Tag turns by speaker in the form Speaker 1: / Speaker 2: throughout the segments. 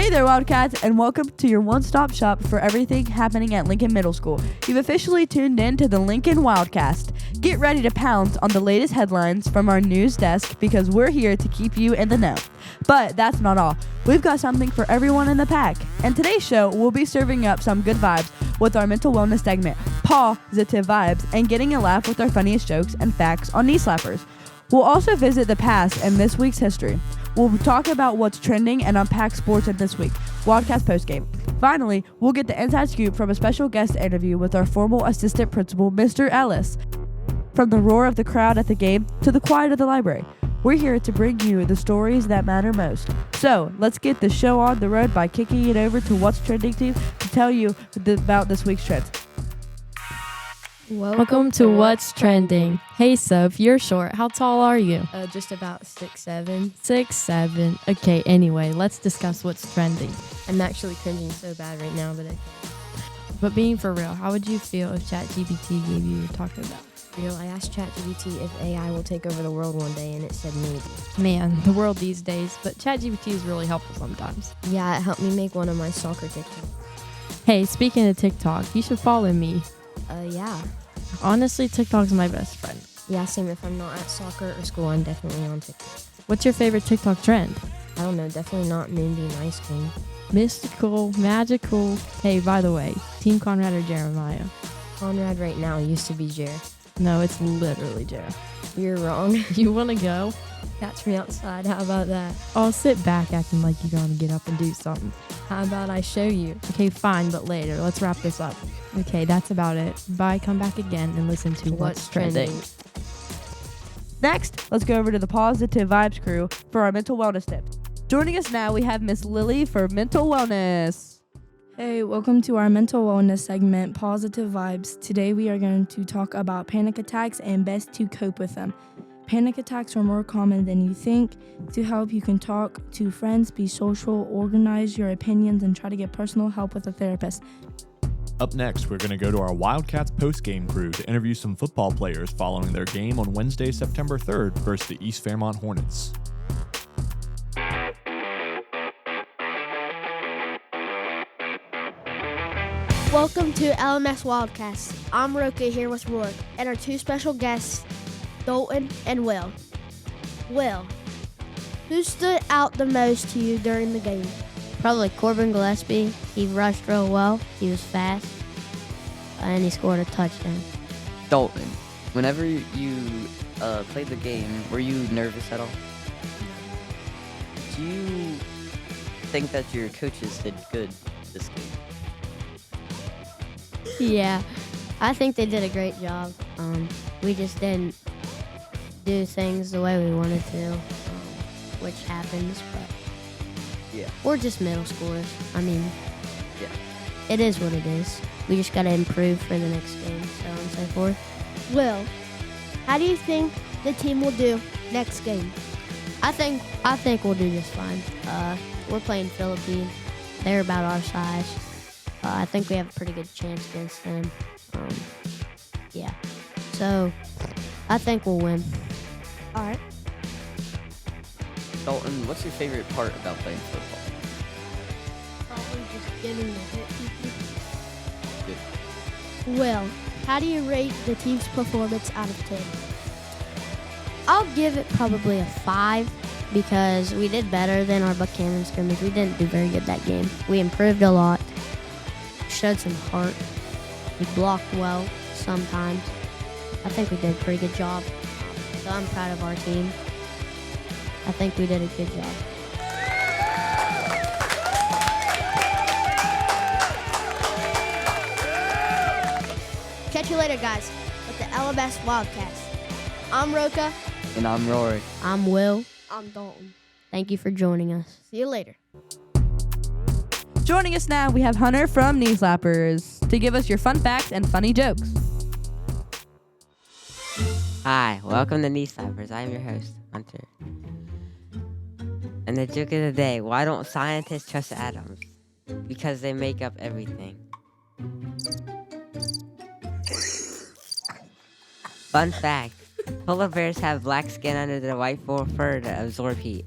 Speaker 1: Hey there, Wildcats, and welcome to your one-stop shop for everything happening at Lincoln Middle School. You've officially tuned in to the Lincoln WildCAST. Get ready to pounce on the latest headlines from our news desk because we're here to keep you in the know. But that's not all. We've got something for everyone in the pack. And today's show, we'll be serving up some good vibes with our mental wellness segment, Positive Vibes, and getting a laugh with our funniest jokes and facts on knee slappers. We'll also visit the past and this week's history. We'll talk about what's trending and unpack sports in this week, WildCast postgame. Finally, we'll get the inside scoop from a special guest interview with our former assistant principal, Mr. Ellis. From the roar of the crowd at the game to the quiet of the library, we're here to bring you the stories that matter most. So, let's get the show on the road by kicking it over to What's Trending Team to tell you about this week's trends.
Speaker 2: Welcome to What's Trending. Hey, Soph, you're short. How tall are you?
Speaker 3: Just about 6'7".
Speaker 2: 6'7". Okay, anyway, let's discuss what's trending.
Speaker 3: I'm actually cringing so bad right now,
Speaker 2: But being for real, how would you feel if ChatGPT gave you your Taco Bell?
Speaker 3: I asked ChatGPT if AI will take over the world one day, and it said maybe.
Speaker 2: Man, the world these days, but ChatGPT is really helpful sometimes.
Speaker 3: Yeah, it helped me make one of my soccer TikToks.
Speaker 2: Hey, speaking of TikTok, you should follow me.
Speaker 3: Yeah.
Speaker 2: Honestly, TikTok's my best friend.
Speaker 3: Yeah, same. If I'm not at soccer or school, I'm definitely on TikTok.
Speaker 2: What's your favorite TikTok trend?
Speaker 3: I don't know, definitely not Moonbeam ice cream.
Speaker 2: Mystical, magical. Hey, by the way, Team Conrad or Jeremiah?
Speaker 3: Conrad right now used to be Jer.
Speaker 2: No, it's literally Jer.
Speaker 3: You're wrong.
Speaker 2: You want to go?
Speaker 3: Catch me outside. How about that?
Speaker 2: I'll sit back acting like you're going to get up and do something.
Speaker 3: How about I show you?
Speaker 2: Okay, fine, but later. Let's wrap this up. Okay, that's about it. Bye, come back again and listen to What's Trending.
Speaker 1: Next, let's go over to the Positive Vibes crew for our mental wellness tips. Joining us now, we have Miss Lily for mental wellness.
Speaker 4: Hey, welcome to our mental wellness segment, Positive Vibes. Today we are going to talk about panic attacks and best to cope with them. Panic attacks are more common than you think. To help, you can talk to friends, be social, organize your opinions, and try to get personal help with a therapist.
Speaker 5: Up next, we're going to go to our Wildcats post-game crew to interview some football players following their game on Wednesday, September 3rd versus the East Fairmont Hornets.
Speaker 6: Welcome to LMS WildCast. I'm Roka here with Rourke and our two special guests, Dalton and Will. Will, who stood out the most to you during the game?
Speaker 7: Probably Corbin Gillespie. He rushed real well. He was fast. And he scored a touchdown.
Speaker 8: Dalton, whenever you played the game, were you nervous at all? Do you think that your coaches did good this game?
Speaker 7: Yeah, I think they did a great job. We just didn't do things the way we wanted to, which happens, but
Speaker 8: yeah,
Speaker 7: we're just middle schoolers. I mean,
Speaker 8: yeah,
Speaker 7: it is what it is. We just got to improve for the next game, so on and so forth.
Speaker 6: Will, how do you think the team will do next game?
Speaker 7: I think we'll do just fine. We're playing Philippines. They're about our size. I think we have a pretty good chance against them. Yeah. So, I think we'll win.
Speaker 6: All right.
Speaker 8: Dalton, what's your favorite part about playing football?
Speaker 6: Probably just getting to hit people.
Speaker 8: Good.
Speaker 6: Will, how do you rate the team's performance out of 10?
Speaker 7: I'll give it probably a 5 because we did better than our Buchanan scrimmage. We didn't do very good that game. We improved a lot. Showed some heart. We blocked well sometimes. I think we did a pretty good job. So I'm proud of our team. I think we did a good job.
Speaker 6: Catch you later, guys, with the LMS WildCast. I'm Roka.
Speaker 8: And I'm Rory.
Speaker 7: I'm Will.
Speaker 6: I'm Dalton.
Speaker 7: Thank you for joining us.
Speaker 6: See you later.
Speaker 1: Joining us now, we have Hunter from Knee Slappers to give us your fun facts and funny jokes.
Speaker 9: Hi, welcome to Knee Slappers. I'm your host, Hunter. And the joke of the day, why don't scientists trust atoms? Because they make up everything. Fun fact, polar bears have black skin under their white fur to absorb heat.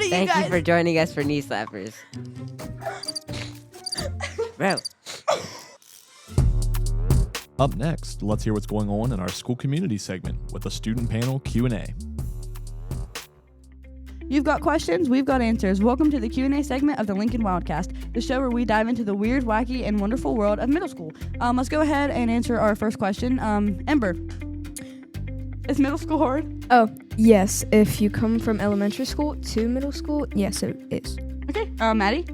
Speaker 9: Thank you for joining us for Knee Slappers. Bro.
Speaker 5: Up next, let's hear what's going on in our school community segment with a student panel Q&A.
Speaker 1: You've got questions, we've got answers. Welcome to the Q&A segment of the Lincoln WildCAST, the show where we dive into the weird, wacky, and wonderful world of middle school. Let's go ahead and answer our first question. Ember, is middle school hard?
Speaker 4: Oh, yes. If you come from elementary school to middle school, yes, it is.
Speaker 1: Okay. Maddie?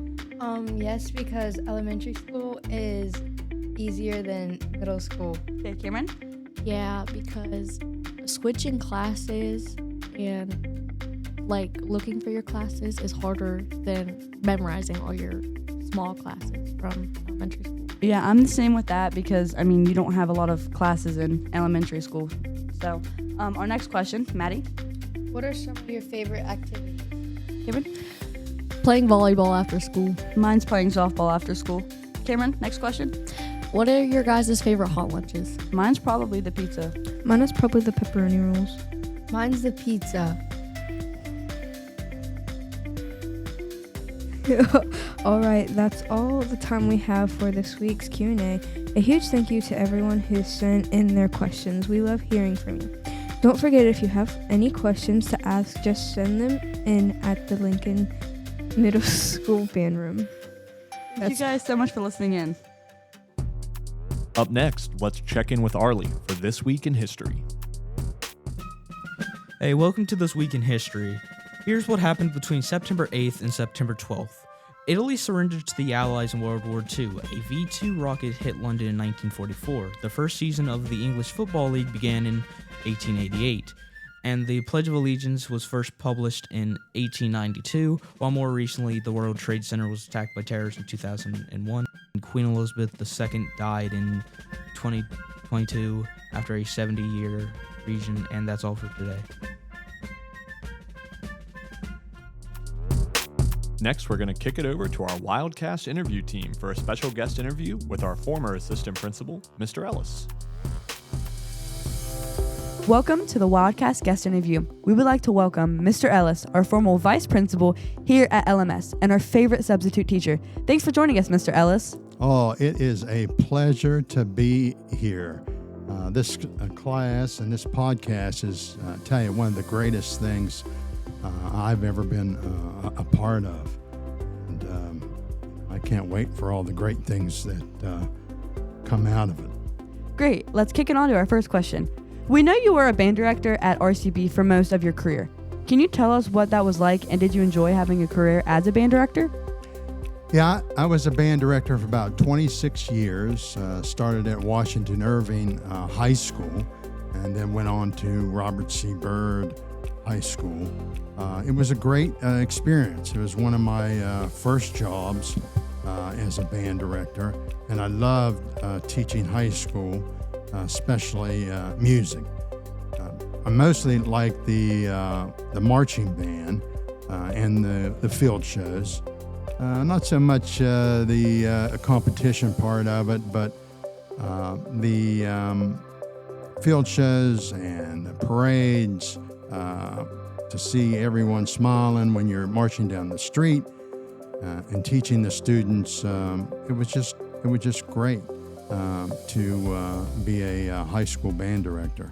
Speaker 2: Yes, because elementary school is easier than middle school.
Speaker 1: Okay, Cameron?
Speaker 2: Yeah, because switching classes and like looking for your classes is harder than memorizing all your small classes from elementary school.
Speaker 1: Yeah, I'm the same with that because, you don't have a lot of classes in elementary school. So, our next question, Maddie?
Speaker 2: What are some of your favorite activities?
Speaker 1: Cameron?
Speaker 2: Playing volleyball after school.
Speaker 1: Mine's playing softball after school. Cameron, next question?
Speaker 2: What are your guys' favorite hot lunches?
Speaker 1: Mine's probably the pizza.
Speaker 4: Mine is probably the pepperoni rolls.
Speaker 2: Mine's the pizza.
Speaker 4: All right, that's all the time we have for this week's Q&A. A huge thank you to everyone who sent in their questions. We love hearing from you. Don't forget, if you have any questions to ask, just send them in at the Lincoln Middle School band room.
Speaker 1: Thank you guys so much for listening in.
Speaker 5: Up next, let's check in with Arlie for This Week in History.
Speaker 10: Hey, welcome to This Week in History. Here's what happened between September 8th and September 12th. Italy surrendered to the Allies in World War II. A V-2 rocket hit London in 1944. The first season of the English Football League began in 1888. And the Pledge of Allegiance was first published in 1892, while more recently the World Trade Center was attacked by terrorists in 2001. And Queen Elizabeth II died in 2022 after a 70-year region, and that's all for today.
Speaker 5: Next, we're going to kick it over to our WildCast interview team for a special guest interview with our former assistant principal, Mr. Ellis.
Speaker 1: Welcome to the WildCast guest interview. We would like to welcome Mr. Ellis, our former vice principal here at LMS and our favorite substitute teacher. Thanks for joining us, Mr. Ellis.
Speaker 11: Oh, it is a pleasure to be here. This class and this podcast is, I tell you, one of the greatest things I've ever been a part of. And I can't wait for all the great things that come out of it.
Speaker 1: Great. Let's kick it on to our first question. We know you were a band director at RCB for most of your career. Can you tell us what that was like, and did you enjoy having a career as a band director?
Speaker 11: Yeah, I was a band director for about 26 years. Started at Washington Irving High School, and then went on to Robert C. Byrd High School. It was a great experience. It was one of my first jobs as a band director, and I loved teaching high school, especially music. I mostly liked the marching band and the field shows. Not so much the competition part of it, but the field shows and the parades, to see everyone smiling when you're marching down the street and teaching the students. It was just great to be a high school band director.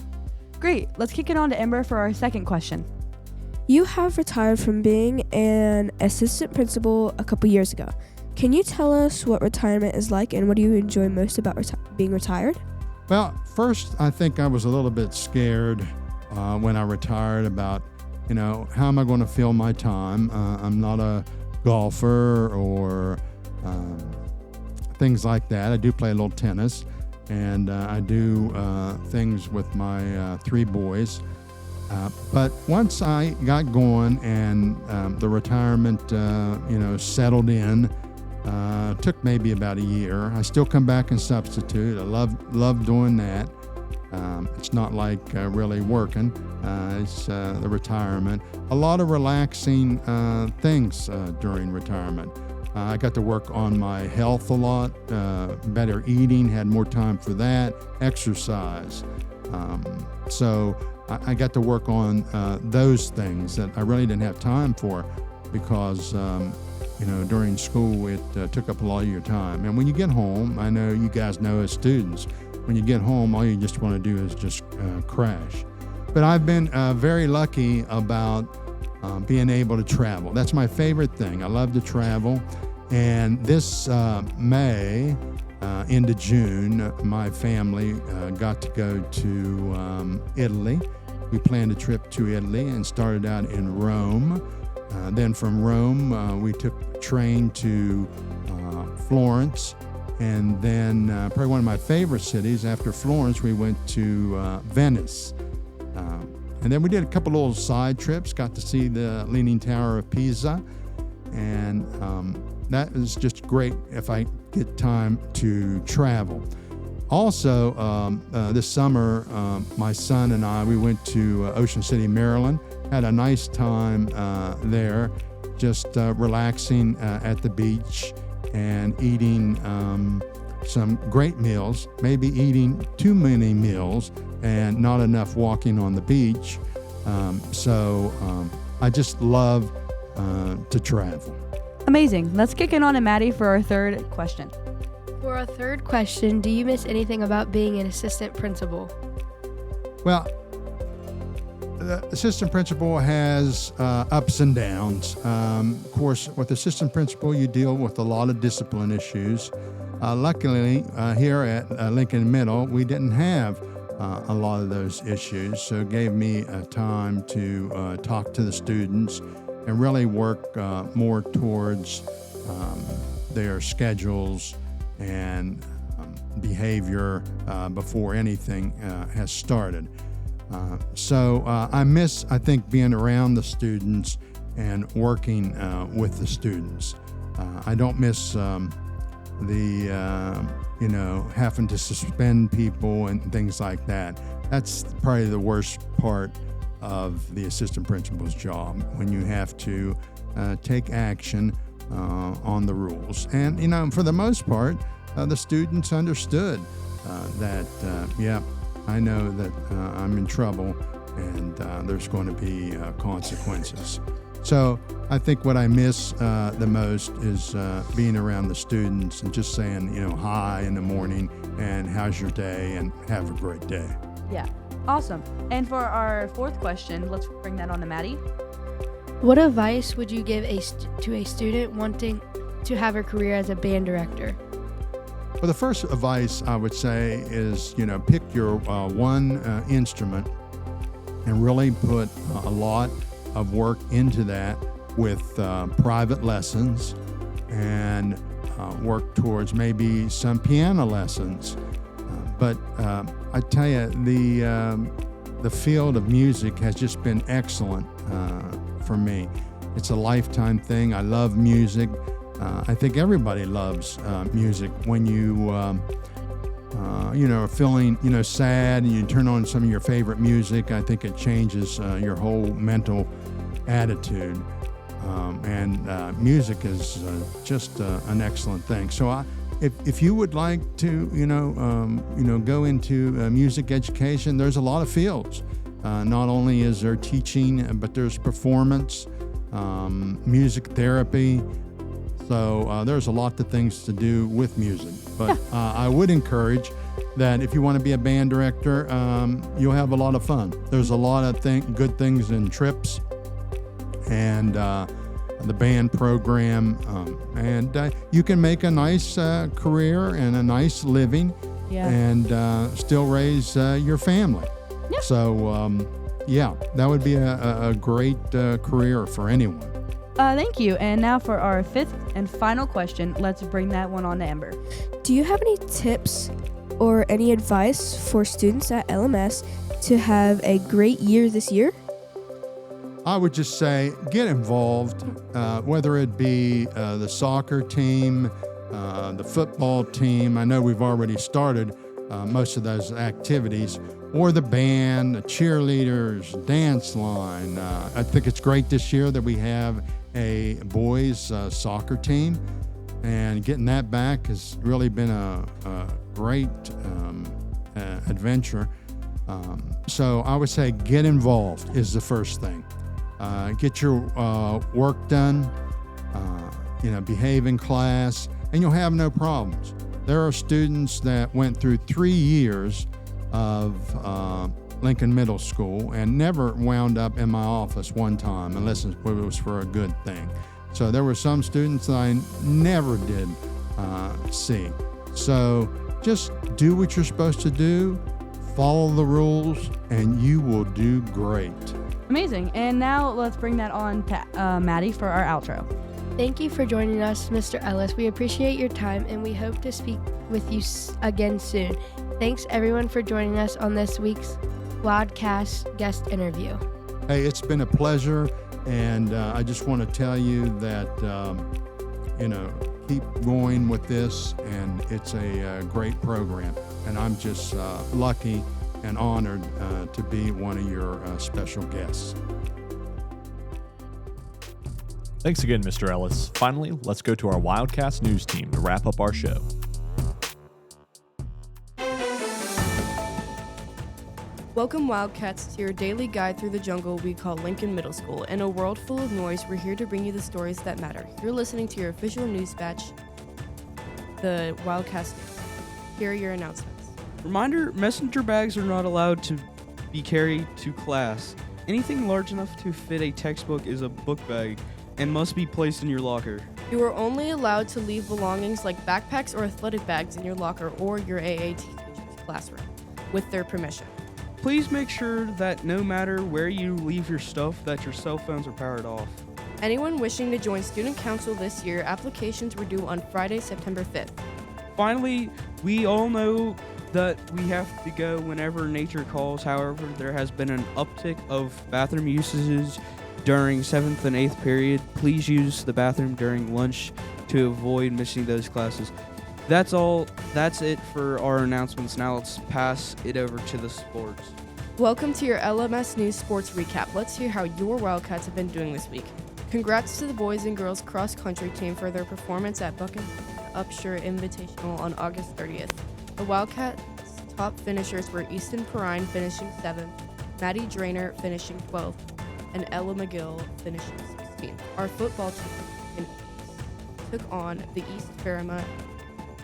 Speaker 1: Great. Let's kick it on to Ember for our second question.
Speaker 12: You have retired from being an assistant principal a couple years ago. Can you tell us what retirement is like, and what do you enjoy most about being retired?
Speaker 11: Well, first, I think I was a little bit scared when I retired about, how am I going to fill my time? I'm not a golfer or things like that. I do play a little tennis, and I do things with my 3 boys. But once I got going and the retirement, settled in, took maybe about a year. I still come back and substitute. I love doing that. It's not like really working. It's the retirement. A lot of relaxing things during retirement. I got to work on my health a lot, better eating, had more time for that, exercise. So I got to work on those things that I really didn't have time for because during school it took up a lot of your time. And when you get home, I know you guys know as students, when you get home, all you just want to do is just crash. But I've been very lucky about being able to travel. That's my favorite thing. I love to travel. And this May into June, my family got to go to Italy. We planned a trip to Italy and started out in Rome. Then from Rome, we took a train to Florence. And then probably one of my favorite cities, after Florence, we went to Venice. And then we did a couple little side trips, got to see the Leaning Tower of Pisa. And that is just great if I get time to travel. Also, this summer, my son and I, we went to Ocean City, Maryland, had a nice time there, just relaxing at the beach and eating some great meals, maybe eating too many meals and not enough walking on the beach. So I just love to travel.
Speaker 1: Amazing. Let's kick it on to Maddie for our third question.
Speaker 13: For our third question, do you miss anything about being an assistant principal?
Speaker 11: Well, the assistant principal has ups and downs. Of course, with assistant principal, you deal with a lot of discipline issues. Luckily, here at Lincoln Middle, we didn't have a lot of those issues, so it gave me time to talk to the students and really work more towards their schedules and behavior before anything has started. So I miss, I think, being around the students and working with the students. I don't miss having to suspend people and things like that. That's probably the worst part of the assistant principal's job, when you have to take action on the rules. And, for the most part, the students understood that, I know that I'm in trouble and there's going to be consequences. So I think what I miss the most is being around the students and just saying, hi in the morning and how's your day and have a great day.
Speaker 1: Yeah, awesome. And for our fourth question, let's bring that on to Maddie.
Speaker 13: What advice would you give to a student wanting to have a career as a band director?
Speaker 11: Well, the first advice I would say is, pick your one instrument and really put a lot of work into that with private lessons and work towards maybe some piano lessons. But I tell you, the field of music has just been excellent for me. It's a lifetime thing. I love music. I think everybody loves music. When you are feeling, sad and you turn on some of your favorite music, I think it changes your whole mental attitude. And music is just an excellent thing. So if you would like to, go into music education, there's a lot of fields. Not only is there teaching, but there's performance, music therapy. So there's a lot of things to do with music. But I would encourage that if you want to be a band director, you'll have a lot of fun. There's a lot of good things in trips and the band program. And you can make a nice career and a nice living and still raise your family. Yeah. So, that would be a great career for anyone.
Speaker 1: Thank you. And now for our fifth and final question, let's bring that one on to Amber.
Speaker 12: Do you have any tips or any advice for students at LMS to have a great year this year?
Speaker 11: I would just say get involved, whether it be the soccer team, the football team. I know we've already started most of those activities, or the band, the cheerleaders, dance line. I think it's great this year that we have a boys soccer team, and getting that back has really been a great adventure. So I would say get involved is the first thing. get your work done, behave in class, and you'll have no problems. There are students that went through 3 years of Lincoln Middle School and never wound up in my office one time unless it was for a good thing. So there were some students that I never did see. So just do what you're supposed to do, follow the rules, and you will do great.
Speaker 1: Amazing. And now let's bring that on to Maddie for our outro.
Speaker 13: Thank you for joining us, Mr. Ellis. We appreciate your time and we hope to speak with you again soon. Thanks everyone for joining us on this week's WildCast guest interview.
Speaker 11: Hey, it's been a pleasure, and I just want to tell you that, keep going with this, and it's a great program. And I'm just lucky and honored to be one of your special guests.
Speaker 5: Thanks again, Mr. Ellis. Finally, let's go to our WildCast news team to wrap up our show.
Speaker 4: Welcome, Wildcats, to your daily guide through the jungle we call Lincoln Middle School. In a world full of noise, we're here to bring you the stories that matter. You're listening to your official news batch, the Wildcast. Here are your announcements.
Speaker 10: Reminder, messenger bags are not allowed to be carried to class. Anything large enough to fit a textbook is a book bag and must be placed in your locker.
Speaker 4: You are only allowed to leave belongings like backpacks or athletic bags in your locker or your AAT teacher's classroom with their permission.
Speaker 10: Please make sure that no matter where you leave your stuff, that your cell phones are powered off.
Speaker 4: Anyone wishing to join Student Council this year, applications were due on Friday, September 5th.
Speaker 10: Finally, we all know that we have to go whenever nature calls. However, there has been an uptick of bathroom usages during 7th and 8th period. Please use the bathroom during lunch to avoid missing those classes. That's all. That's it for our announcements. Now let's pass it over to the sports.
Speaker 4: Welcome to your LMS News Sports Recap. Let's hear how your Wildcats have been doing this week. Congrats to the boys and girls cross-country team for their performance at Buchan Upshur Invitational on August 30th. The Wildcats' top finishers were Easton Perrine finishing 7th, Maddie Drainer finishing 12th, and Ella McGill finishing 16th. Our football team took on the East Fairmont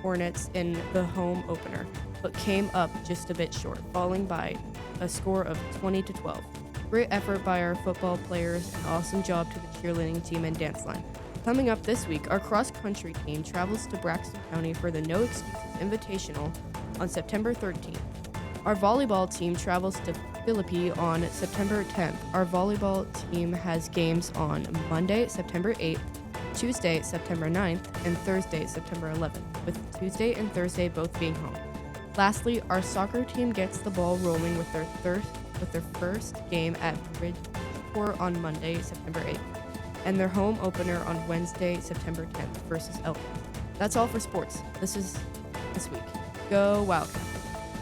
Speaker 4: Hornets in the home opener, but came up just a bit short, falling by a score of 20-12. Great effort by our football players and awesome job to the cheerleading team and dance line. Coming up this week, our cross-country team travels to Braxton County for the No Excuses Invitational on September 13th. Our volleyball team travels to Philippi on September 10th. Our volleyball team has games on Monday, September 8th, Tuesday, September 9th, and Thursday, September 11th, with Tuesday and Thursday both being home. Lastly, our soccer team gets the ball rolling with their first game at Bridgeport on Monday, September 8th, and their home opener on Wednesday, September 10th versus Ellis. That's all for sports. This week. Go Wildcats.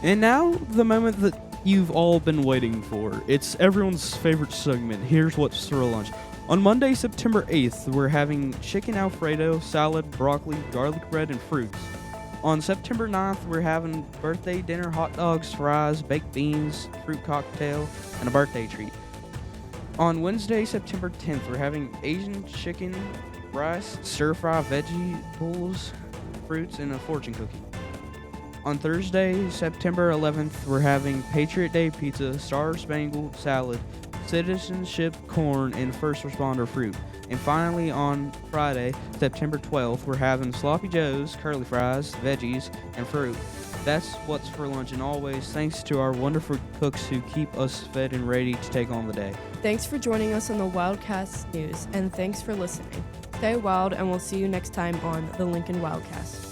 Speaker 10: And now, the moment that you've all been waiting for. It's everyone's favorite segment. Here's what's for lunch. On Monday, September 8th, we're having chicken Alfredo, salad, broccoli, garlic bread, and fruits. On September 9th, we're having birthday dinner, hot dogs, fries, baked beans, fruit cocktail, and a birthday treat. On Wednesday, September 10th, we're having Asian chicken, rice, stir-fry vegetables, fruits, and a fortune cookie. On Thursday, September 11th, we're having Patriot Day pizza, Star Spangled salad, citizenship corn, and first responder fruit. And finally, on Friday, September 12th, we're having Sloppy Joe's, curly fries, veggies, and fruit. That's what's for lunch, and always thanks to our wonderful cooks who keep us fed and ready to take on the day.
Speaker 4: Thanks for joining us on the WildCast News, and thanks for listening. Stay wild, and we'll see you next time on the Lincoln WildCast.